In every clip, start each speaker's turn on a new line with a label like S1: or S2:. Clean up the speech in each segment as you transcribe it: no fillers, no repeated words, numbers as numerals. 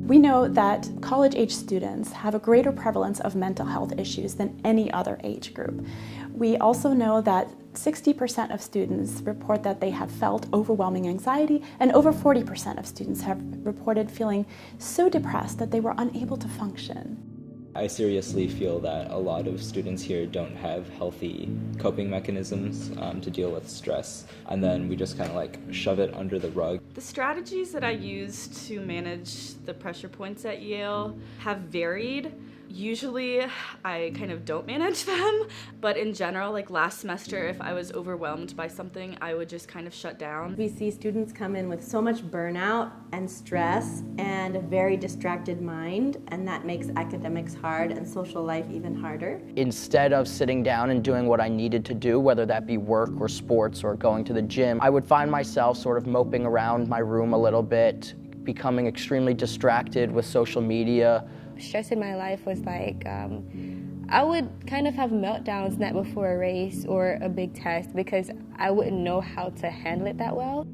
S1: We know that college-age students have a greater prevalence of mental health issues than any other age group. We also know that 60% of students report that they have felt overwhelming anxiety, and over 40% of students have reported feeling so depressed that they were unable to function.
S2: I seriously feel that a lot of students here don't have healthy coping mechanisms to deal with stress, and then we just kind of like shove it under the rug.
S3: The strategies that I used to manage the pressure points at Yale have varied. Usually I kind of don't manage them, but in general, like last semester, if I was overwhelmed by something, I would just kind of shut down.
S4: We see students come in with so much burnout and stress and a very distracted mind, and that makes academics hard and social life even harder.
S5: Instead of sitting down and doing what I needed to do, whether that be work or sports or going to the gym, I would find myself sort of moping around my room a little bit, becoming extremely distracted with social media.
S6: Stress in my life was like, I would kind of have meltdowns night before a race or a big test because I wouldn't know how to handle it that well.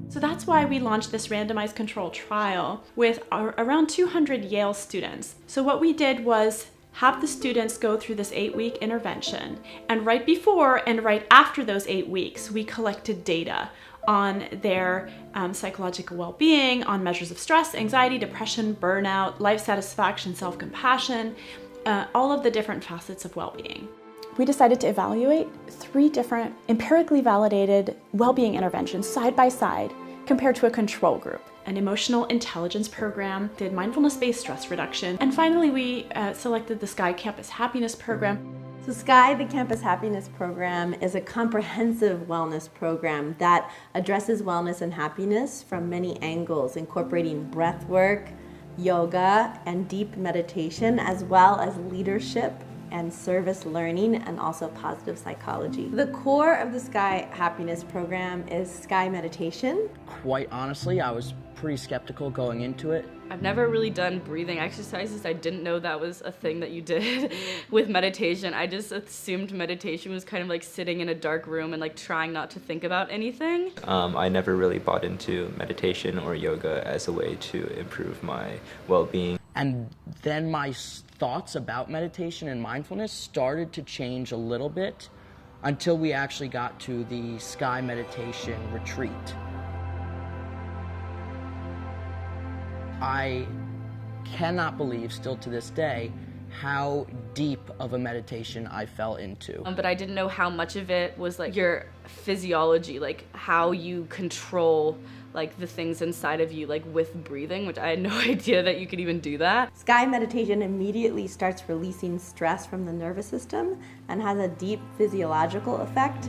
S1: So that's why we launched this randomized control trial with around 200 Yale students. So what we did was have the students go through this 8-week intervention, and right before and right after those 8 weeks, we collected data on their psychological well-being, on measures of stress, anxiety, depression, burnout, life satisfaction, self-compassion, all of the different facets of well-being. We decided to evaluate 3 different empirically validated well-being interventions side by side compared to a control group. An emotional intelligence program, did mindfulness-based stress reduction, and finally we selected the SKY Campus Happiness Program.
S4: So SKY, the Campus Happiness Program, is a comprehensive wellness program that addresses wellness and happiness from many angles, incorporating breath work, yoga, and deep meditation, as well as leadership and service learning, and also positive psychology. The core of the SKY Happiness Program is SKY meditation.
S5: Quite honestly, I was pretty skeptical going into it.
S3: I've never really done breathing exercises. I didn't know that was a thing that you did with meditation. I just assumed meditation was kind of like sitting in a dark room and like trying not to think about anything.
S2: I never really bought into meditation or yoga as a way to improve my well-being.
S5: And then my thoughts about meditation and mindfulness started to change a little bit until we actually got to the SKY Meditation Retreat. I cannot believe, still to this day, how deep of a meditation I fell into.
S3: But I didn't know how much of it was like your physiology, like how you control like the things inside of you, like with breathing, which I had no idea that you could even do that.
S4: SKY meditation immediately starts releasing stress from the nervous system and has a deep physiological effect.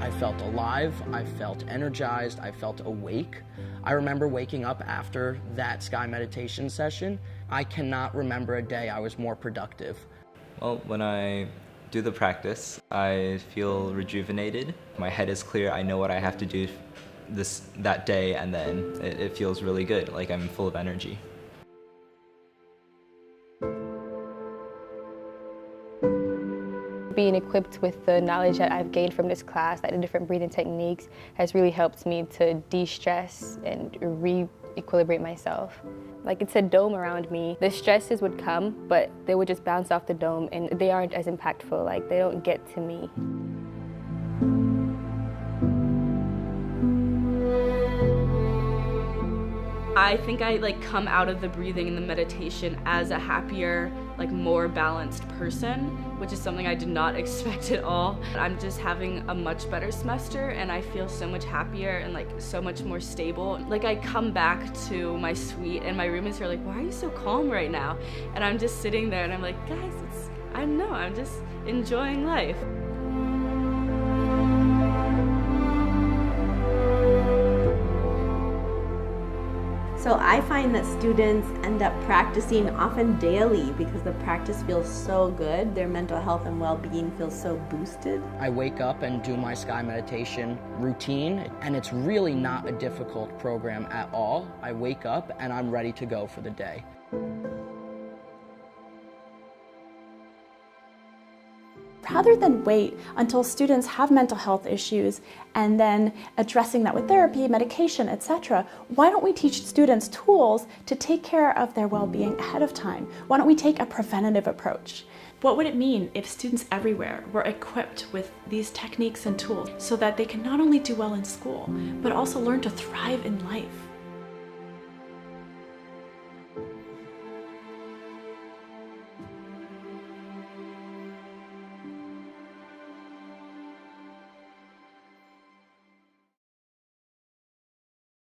S5: I felt alive, I felt energized, I felt awake. I remember waking up after that SKY meditation session. I cannot remember a day I was more productive.
S2: Well, when I do the practice, I feel rejuvenated. My head is clear, I know what I have to do that day, and then it feels really good, like I'm full of energy.
S6: Being equipped with the knowledge that I've gained from this class, like the different breathing techniques, has really helped me to de-stress and re-equilibrate myself. Like it's a dome around me. The stresses would come, but they would just bounce off the dome and they aren't as impactful, like they don't get to me.
S3: I think I like come out of the breathing and the meditation as a happier, like more balanced person, which is something I did not expect at all. I'm just having a much better semester and I feel so much happier and like so much more stable. Like I come back to my suite and my roommates are like, why are you so calm right now? And I'm just sitting there and I'm like, guys, I don't know, I'm just enjoying life.
S4: So I find that students end up practicing often daily because the practice feels so good. Their mental health and well-being feels so boosted.
S5: I wake up and do my SKY meditation routine, and it's really not a difficult program at all. I wake up and I'm ready to go for the day.
S1: rather than wait until students have mental health issues and then addressing that with therapy, medication, etc., why don't we teach students tools to take care of their well-being ahead of time? Why don't we take a preventative approach? What would it mean if students everywhere were equipped with these techniques and tools so that they can not only do well in school, but also learn to thrive in life?